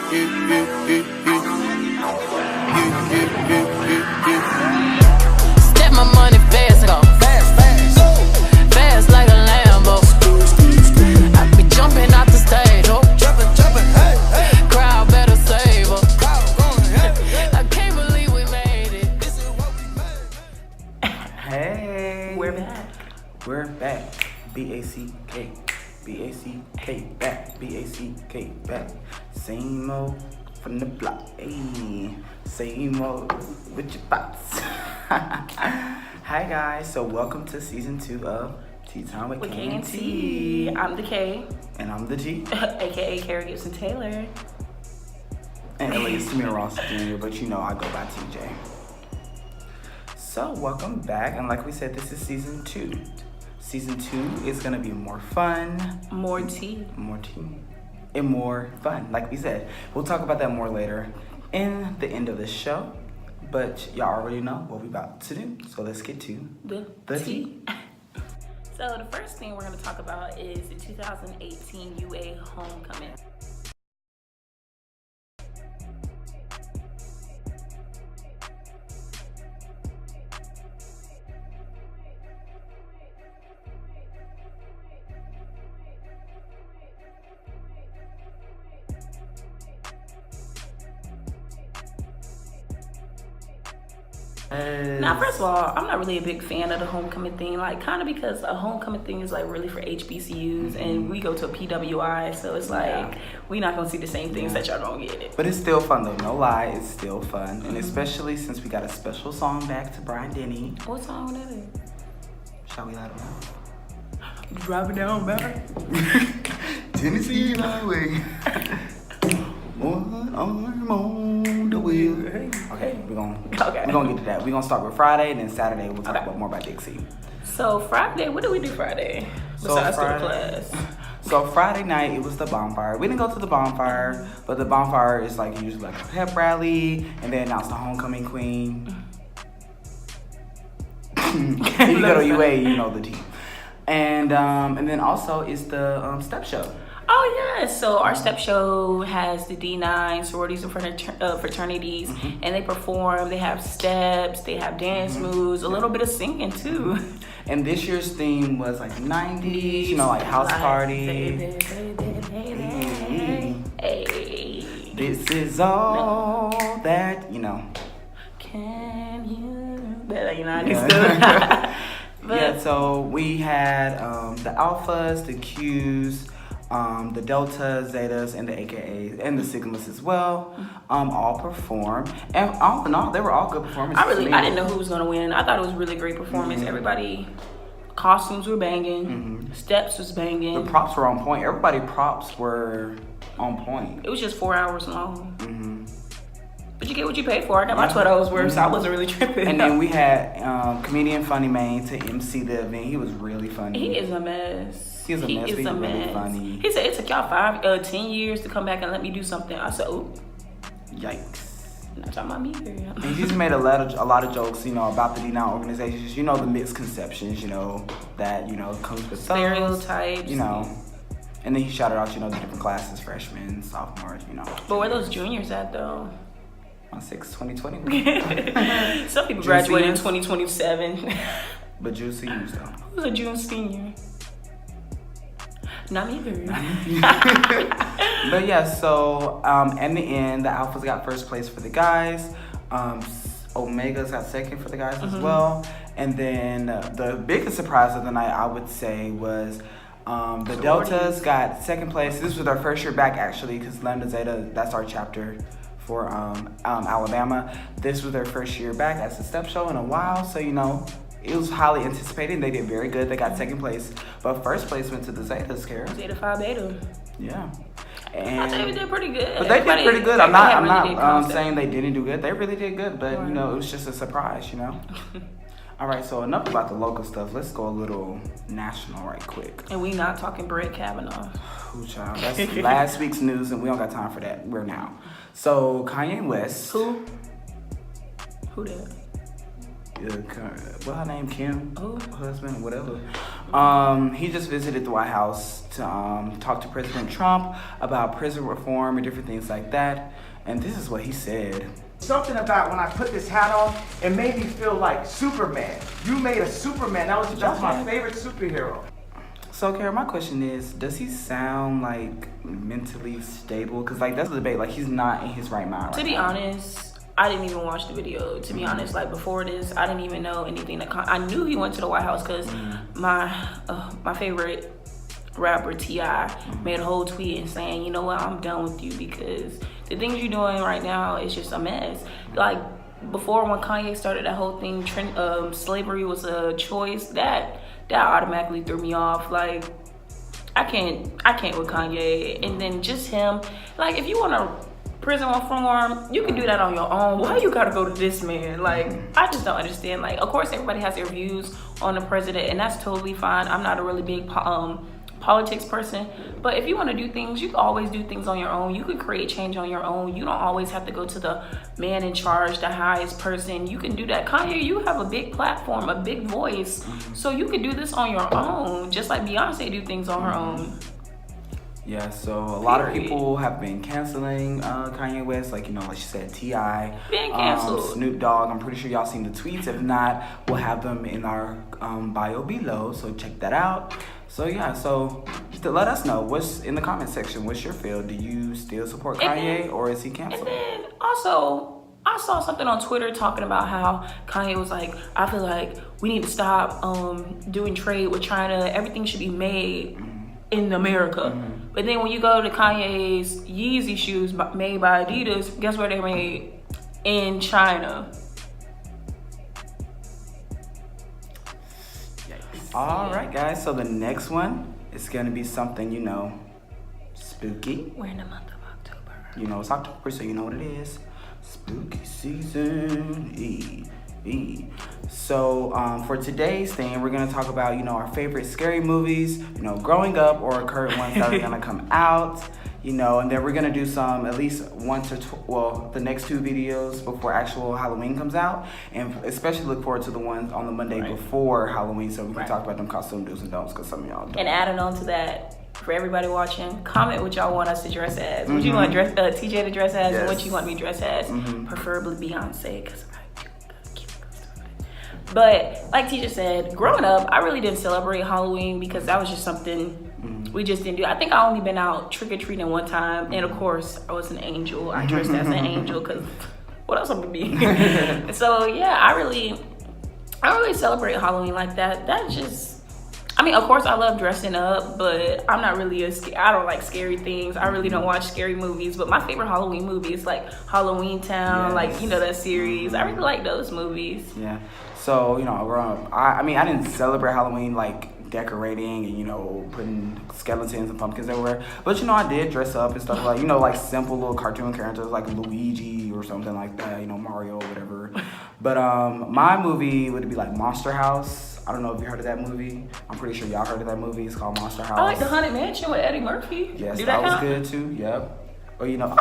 Step my money fast, go fast like a Lambo. I be jumping out the stage, oh, crowd better save her. I can't believe we made it. Hey, We're back. We're back. B-A-C-K. B-A-C-K back. B-A-C-K back. Same old from the block. Hey, same old with your bots. Hi guys, so welcome to season 2 of Tea Time with K and T. I'm the K. And I'm the G. AKA Carrie Gibson Taylor. And alias Tamir Ross Jr., but you know I go by TJ. So welcome back, and like we said, this is season 2. Season 2 is gonna be more fun. More tea. More tea. And more fun, like we said. We'll talk about that more later in the end of the show. But y'all already know what we about to do. So let's get to the tea. So the first thing we're gonna talk about is the 2018 UA Homecoming. Now, first of all, I'm not really a big fan of the homecoming thing, like kind of because a homecoming thing is like really for HBCUs, and we go to a PWI, so it's like we're not gonna see the same things that y'all gonna get it. But it's still fun though, no lie, it's still fun. And especially since we got a special song back to Brian Denny. What song that is? Shall we let him know? Drop it down, baby. Tennessee Highway. One arm on the wheel. Okay, we're gonna get to that. We're gonna start with Friday, and then Saturday we'll talk about more about Dixie. So Friday, what did we do Friday? Besides go to class. So Friday night it was the bonfire. We didn't go to the bonfire, but the bonfire is like usually like a pep rally, and they announce the homecoming queen. If you go to UA, you know the team. And then also is the step show. Oh yeah, so our step show has the D9 sororities and fraternities, and they perform. They have steps, they have dance moves, a little bit of singing too. And this year's theme was like 90s, you know, like house party. Hey. This is all that, you know. Can you? That ain't 90s stuff. Yeah, so we had the alphas, the Qs, the deltas, zetas, and the AKAs, and the sigmas as well, all perform. And all in all, they were all good performances. I didn't know who was gonna win. I thought it was a really great performance. Everybody, costumes were banging, steps was banging. The props were on point. Everybody props were on point. It was just 4 hours long. But you get what you pay for. I got my 12 hours worth, so I wasn't really tripping. And then we had comedian Funny Mane to MC the event. He was really funny. He is a mess. He's a mess, but he's really funny. He said it took y'all 10 years to come back and let me do something. I said, oh. Yikes. Not talking about me, girl. And he's made a lot of jokes, you know, about the D9 organizations. You know, the misconceptions, you know, that, you know, comes with stereotypes. You know. And then he shouted out, you know, the different classes, freshmen, sophomores, you know. But where those juniors at, though? On 6/20/20. Some people graduate in 2027. But June seniors, though. Who's a June senior? Not me, girl. But yeah, so in the end, the alphas got first place for the guys. Omegas got second for the guys as well. And then the biggest surprise of the night, I would say, was the deltas got second place. This was their first year back, actually, because Lambda Zeta, that's our chapter for Alabama. This was their first year back as a step show in a while, so you know, it was highly anticipated, and they did very good. They got second place, but first place went to the Zetas, Kara. Zeta Phi Beta. Yeah. And I think they did pretty good. But they did pretty good. I'm not saying they didn't do good. They really did good, but you know, it was just a surprise, you know. All right, so enough about the local stuff. Let's go a little national right quick. And we not talking Brett Kavanaugh. Ooh, child. That's last week's news, and we don't got time for that. We're now. So Kanye West. Who that? What her name? Kim? Who? Husband, whatever. He just visited the White House to talk to President Trump about prison reform and different things like that. And this is what he said. Something about when I put this hat on, it made me feel like Superman. You made a Superman. That's my favorite superhero. So, Kara, my question is, does he sound like mentally stable? Because, like, that's the debate. Like, he's not in his right mind To be honest, I didn't even watch the video. To be honest, like, before this, I didn't even know anything. I knew he went to the White House because my favorite rapper, T.I., made a whole tweet and saying, you know what, I'm done with you because the things you're doing right now is just a mess. Like, before when Kanye started that whole thing, slavery was a choice, that automatically threw me off. Like, I can't with Kanye. And then just him, like, if you want to prison reform, you can do that on your own. Why you gotta go to this man? Like, I just don't understand. Like, of course everybody has their views on the president, and that's totally fine. I'm not a really big politics person, but if you want to do things, you can always do things on your own. You can create change on your own. You don't always have to go to the man in charge, the highest person. You can do that. Kanye, you have a big platform, a big voice, so you can do this on your own, just like Beyonce do things on her own. Yeah, so a lot of people have been canceling Kanye West, like, you know, like she said, T.I., being canceled. Snoop Dogg. I'm pretty sure y'all seen the tweets. If not, we'll have them in our bio below, so check that out. So yeah, so let us know what's in the comment section. What's your feel? Do you still support Kanye, or is he canceled? And then also, I saw something on Twitter talking about how Kanye was like, I feel like we need to stop doing trade with China. Everything should be made in America. But then when you go to Kanye's Yeezy shoes made by Adidas, guess where they're made? In China. All right, guys. So the next one is gonna be something, you know, spooky. We're in the month of October. You know, it's October, so you know what it is. Spooky season. So for today's thing, we're gonna talk about, you know, our favorite scary movies, you know, growing up, or current ones that are gonna come out. You know, and then we're gonna do some at least the next 2 videos before actual Halloween comes out, and especially look forward to the ones on the Monday before Halloween, so we can talk about them costume do's and don'ts, because some of y'all don't. And adding on to that, for everybody watching, comment what y'all want us to dress as. What you want TJ to dress as, and what you want me to dress as. Preferably Beyonce, because but like TJ said, growing up, I really didn't celebrate Halloween because that was just something we just didn't do. I think I only been out trick-or-treating one time, and of course I was an angel. I dressed as an angel because what else I'm gonna be? So yeah, I don't really celebrate Halloween like that. That's just, I mean, of course I love dressing up, but I'm not really I don't like scary things. I really don't watch scary movies, but my favorite Halloween movie is like Halloween Town, like, you know, that series. I really like those movies. Yeah. So, you know, growing up, I mean, I didn't celebrate Halloween like decorating and, you know, putting skeletons and pumpkins everywhere. But, you know, I did dress up and stuff like, you know, like simple little cartoon characters like Luigi or something like that, you know, Mario or whatever. But my movie would be like Monster House. I don't know if you heard of that movie. I'm pretty sure y'all heard of that movie. It's called Monster House. I like The Haunted Mansion with Eddie Murphy. Yes, that was good too. Yep. Or, you know,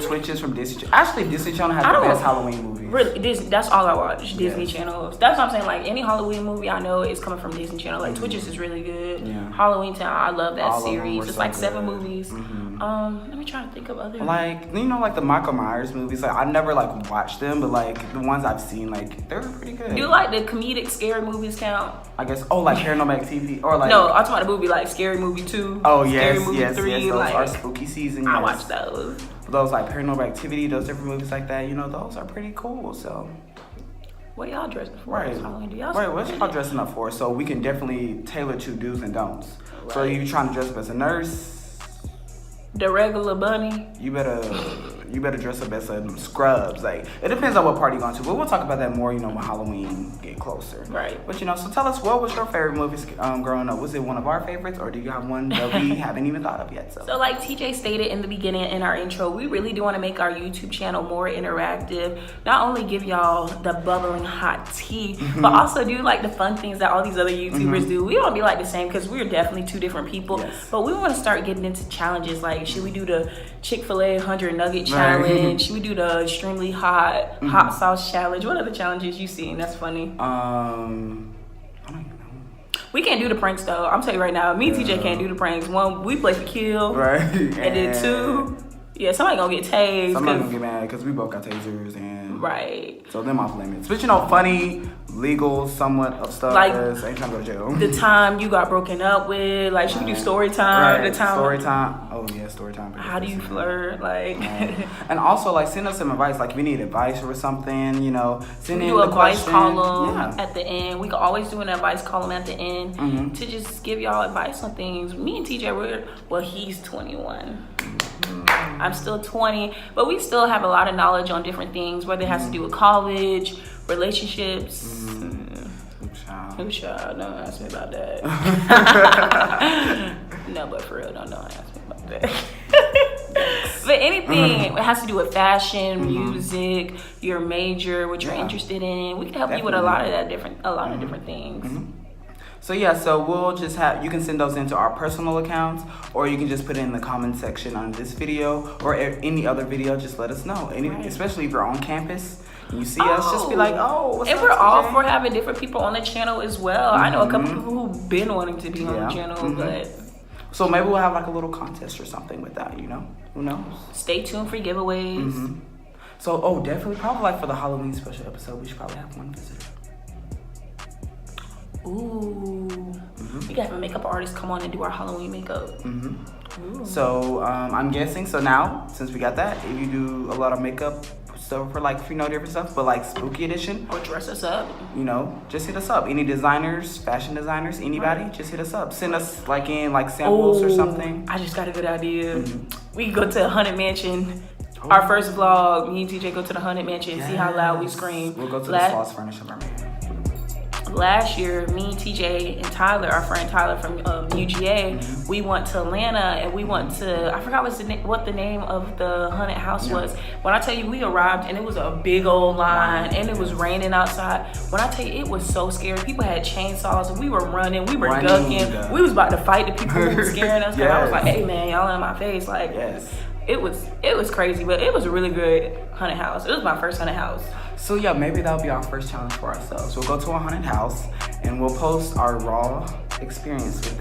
Twitches from Disney Channel. Actually, Disney Channel has the best Halloween movies. Really, that's all I watch, Disney Channel. That's what I'm saying. Like, any Halloween movie I know is coming from Disney Channel. Like, Twitches is really good. Yeah. Halloween Town, I love that series. It's like 7 movies. Let me try to think of other. Like, you know, like the Michael Myers movies. Like, I never like watched them, but like the ones I've seen, like they're pretty good. Do you like the comedic scary movies count? I guess. Oh, like Paranormal Activity, or like. No, I'm talking about a movie like Scary Movie 2. Oh Scary yes, Movie yes, 3, yes. Those like, are spooky season. I watch those. Those like Paranormal Activity, those different movies like that. You know, those are pretty cool. So. What y'all dressing for? Right. What y'all dressing up for? So we can definitely tailor to do's and don'ts. Right. So you trying to dress up as a nurse? The regular bunny. You better dress up as some scrubs. Like, it depends on what party you're going to, but we'll talk about that more, you know, when Halloween get closer. Right. But, you know, so tell us, what was your favorite movies growing up? Was it one of our favorites, or do you have one that we haven't even thought of yet? So like TJ stated in the beginning in our intro, we really do want to make our YouTube channel more interactive. Not only give y'all the bubbling hot tea, but also do like the fun things that all these other YouTubers do. We don't be like the same because we're definitely 2 different people. Yes. But we want to start getting into challenges like, should we do the Chick-fil-A 100 Nugget challenge? challenge. We do the extremely hot sauce challenge. What other challenges you seen? That's funny. I don't even know. We can't do the pranks though. I'm telling you right now, me and TJ can't do the pranks. One, we play for kill. Right. And then two, somebody gonna get tased. Somebody gonna get mad because we both got tasers and right. So them off limits. But funny, legal, somewhat of stuff. Like, I ain't trying to go to jail. The time you got broken up with, like, should we do story time? Right. The time. Story time. Oh yeah, story time. How do you flirt? Like. And also, like, send us some advice. Like, if you need advice or something, send in do the advice question. column Yeah. at the end. We can always do an advice column at the end to just give y'all advice on things. Me and TJ, he's 21. I'm still 20, but we still have a lot of knowledge on different things, whether it has to do with college, relationships. Who child? Don't ask me about that. No, but for real, don't ask me about that. But anything it has to do with fashion, music, your major, what you're interested in, we can help you with a lot of different things. So we'll just you can send those into our personal accounts, or you can just put it in the comment section on this video or any other video. Just let us know. Especially if you're on campus and you see us, just be like, oh, what's and up, we're all TJ? for having different people on the channel as well. I know a couple people who've been wanting to be on the channel, but so maybe we'll have like a little contest or something with that. Who knows? Stay tuned for giveaways. So definitely, probably like for the Halloween special episode, we should probably have one visitor. Ooh. We gotta have a makeup artist come on and do our Halloween makeup. So I'm guessing. So now, since we got that, if you do a lot of makeup stuff for like different stuff, but like spooky edition, Or dress us up. just hit us up. Any designers, fashion designers, anybody, just hit us up. Send us in samples or something. I just got a good idea. We can go to Haunted Mansion. Our first vlog, me and TJ go to the Haunted Mansion, see how loud we scream. We'll go to the Sloss Furniture Mermaid. Last year, me, TJ, and Tyler, our friend Tyler from UGA, we went to Atlanta and we went to, I forgot what the name of the haunted house was. When I tell you, we arrived and it was a big old line and it was raining outside. When I tell you, it was so scary. People had chainsaws and we were running, we were ducking. We was about to fight the people who were scaring us. And I was like, hey man, y'all in my face. Like, it was crazy, but it was a really good haunted house. It was my first haunted house. So maybe that'll be our first challenge for ourselves. We'll go to a haunted house and we'll post our raw experience with it.